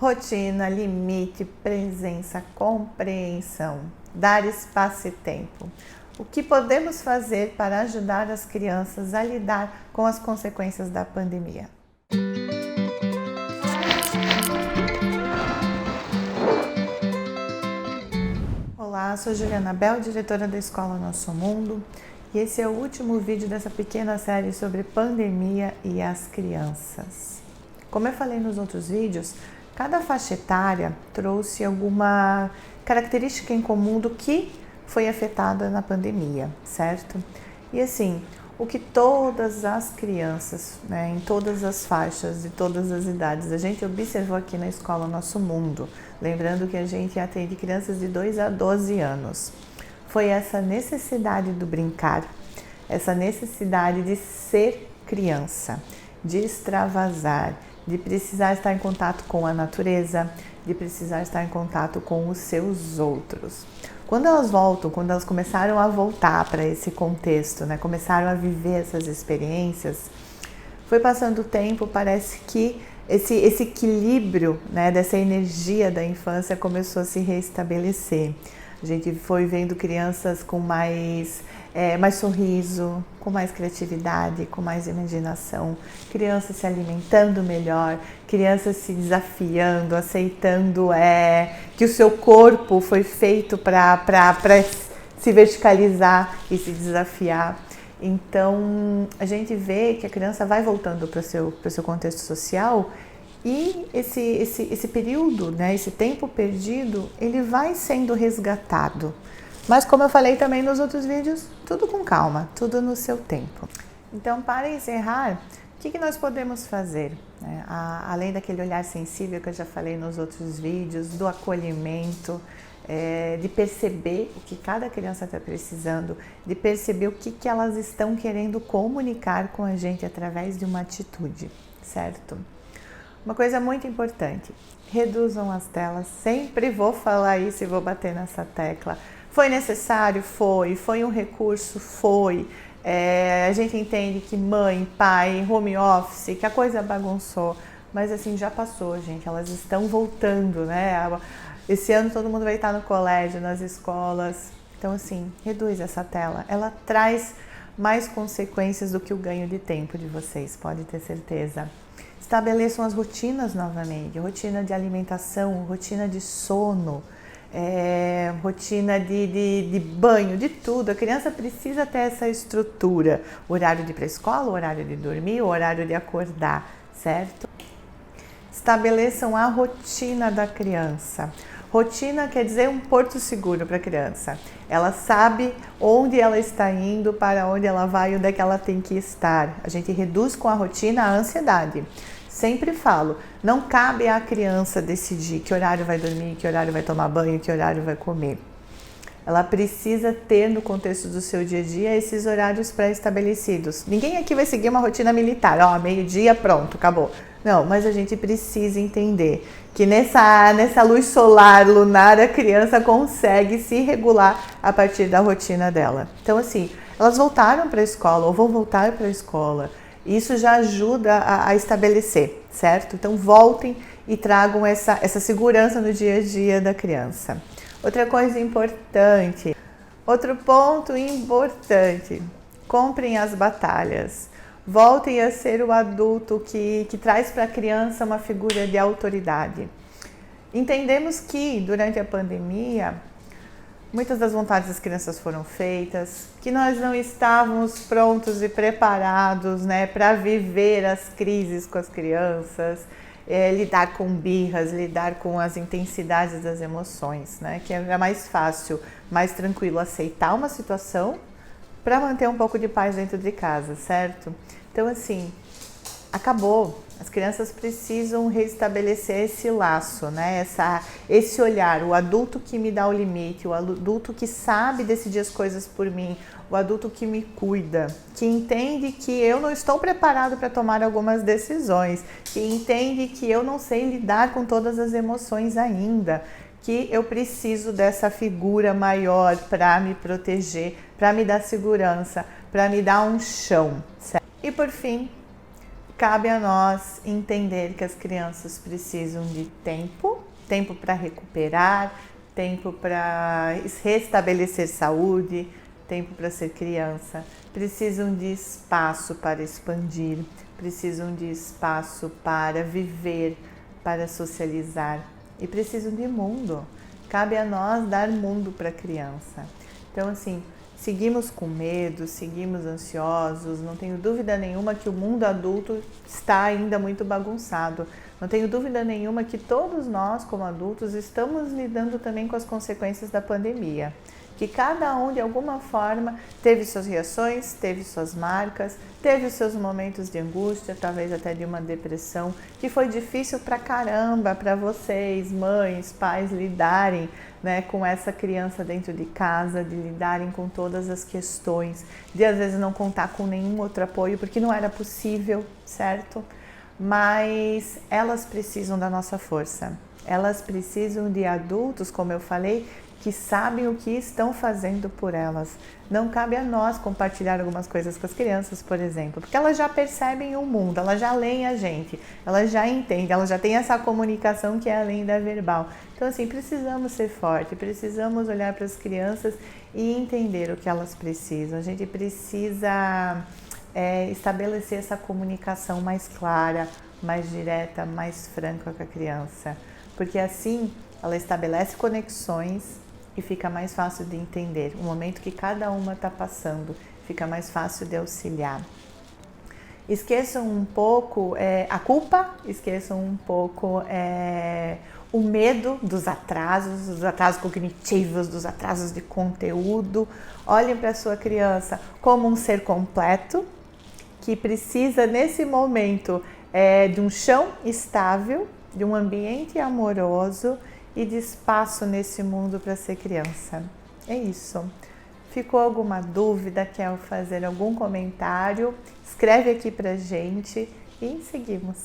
Rotina, limite, presença, compreensão, dar espaço e tempo. O que podemos fazer para ajudar as crianças a lidar com as consequências da pandemia? Olá, sou Juliana Bel, diretora da Escola Nosso Mundo, e esse é o último vídeo dessa pequena série sobre pandemia e as crianças. Como eu falei nos outros vídeos, cada faixa etária trouxe alguma característica em comum do que foi afetada na pandemia, certo? E assim, o que todas as crianças, em todas as faixas e todas as idades, a gente observou aqui na Escola Nosso Mundo, lembrando que a gente atende crianças de 2 a 12 anos, foi essa necessidade do brincar, essa necessidade de ser criança, de extravasar, de precisar estar em contato com a natureza, de precisar estar em contato com os seus outros. Quando elas voltam, quando elas começaram a voltar para esse contexto, começaram a viver essas experiências, foi passando o tempo, parece que esse equilíbrio, dessa energia da infância começou a se restabelecer. A gente foi vendo crianças com mais sorriso, com mais criatividade, com mais imaginação, crianças se alimentando melhor, crianças se desafiando, aceitando que o seu corpo foi feito para se verticalizar e se desafiar. Então, a gente vê que a criança vai voltando para o seu contexto social e esse período, esse tempo perdido, ele vai sendo resgatado. Mas como eu falei também nos outros vídeos, tudo com calma, tudo no seu tempo. Então, para encerrar, o que nós podemos fazer? Além daquele olhar sensível que eu já falei nos outros vídeos, do acolhimento, de perceber o que cada criança está precisando, de perceber o que elas estão querendo comunicar com a gente através de uma atitude, certo? Uma coisa muito importante, reduzam as telas, sempre vou falar isso e vou bater nessa tecla. Foi necessário? Foi um recurso? Foi. A gente entende que mãe, pai, home office, que a coisa bagunçou, mas assim, já passou, gente, elas estão voltando, Esse ano todo mundo vai estar no colégio, nas escolas, então assim, reduz essa tela, ela traz mais consequências do que o ganho de tempo de vocês, pode ter certeza. Estabeleçam as rotinas novamente, rotina de alimentação, rotina de sono, rotina de banho, de tudo. A criança precisa ter essa estrutura, horário de ir para a escola, horário de dormir, horário de acordar, certo? Estabeleçam a rotina da criança. Rotina quer dizer um porto seguro para a criança. Ela sabe onde ela está indo, para onde ela vai, onde é que ela tem que estar. A gente reduz com a rotina a ansiedade. Sempre falo, não cabe à criança decidir que horário vai dormir, que horário vai tomar banho, que horário vai comer. Ela precisa ter no contexto do seu dia a dia esses horários pré-estabelecidos. Ninguém aqui vai seguir uma rotina militar, meio-dia, pronto, acabou. Não, mas a gente precisa entender que nessa luz solar, lunar, a criança consegue se regular a partir da rotina dela. Então assim, elas voltaram para a escola ou vão voltar para a escola. Isso já ajuda a estabelecer, certo? Então voltem e tragam essa segurança no dia a dia da criança. Outra coisa importante, outro ponto importante, comprem as batalhas. Voltem a ser o adulto que traz para a criança uma figura de autoridade. Entendemos que durante a pandemia, muitas das vontades das crianças foram feitas, que nós não estávamos prontos e preparados para viver as crises com as crianças, lidar com birras, lidar com as intensidades das emoções, que é mais fácil, mais tranquilo aceitar uma situação para manter um pouco de paz dentro de casa, certo? Então assim, acabou. As crianças precisam restabelecer esse laço, esse olhar, o adulto que me dá o limite, o adulto que sabe decidir as coisas por mim, o adulto que me cuida, que entende que eu não estou preparado para tomar algumas decisões, que entende que eu não sei lidar com todas as emoções ainda, que eu preciso dessa figura maior para me proteger, para me dar segurança, para me dar um chão, certo? E por fim, cabe a nós entender que as crianças precisam de tempo para recuperar, tempo para restabelecer saúde, tempo para ser criança, precisam de espaço para expandir, precisam de espaço para viver, para socializar e precisam de mundo. Cabe a nós dar mundo para a criança. Então, assim, seguimos com medo, seguimos ansiosos, não tenho dúvida nenhuma que o mundo adulto está ainda muito bagunçado. Não tenho dúvida nenhuma que todos nós, como adultos, estamos lidando também com as consequências da pandemia. Que cada um, de alguma forma, teve suas reações, teve suas marcas, teve os seus momentos de angústia, talvez até de uma depressão, que foi difícil pra caramba para vocês, mães, pais, lidarem, né, com essa criança dentro de casa, de lidarem com todas as questões, de às vezes não contar com nenhum outro apoio, porque não era possível, certo? Mas elas precisam da nossa força, elas precisam de adultos, como eu falei, que sabem o que estão fazendo por elas. Não cabe a nós compartilhar algumas coisas com as crianças, por exemplo, porque elas já percebem o mundo, elas já leem a gente, elas já entendem, elas já têm essa comunicação que é além da verbal. Então, assim, precisamos ser fortes, precisamos olhar para as crianças e entender o que elas precisam. A gente precisa estabelecer essa comunicação mais clara, mais direta, mais franca com a criança, porque assim ela estabelece conexões e fica mais fácil de entender o momento que cada uma está passando, fica mais fácil de auxiliar. Esqueçam um pouco a culpa, esqueçam um pouco o medo dos atrasos cognitivos, dos atrasos de conteúdo. Olhem para a sua criança como um ser completo, que precisa nesse momento de um chão estável, de um ambiente amoroso e de espaço nesse mundo para ser criança. É isso. Ficou alguma dúvida? Quer fazer algum comentário? Escreve aqui pra gente e seguimos.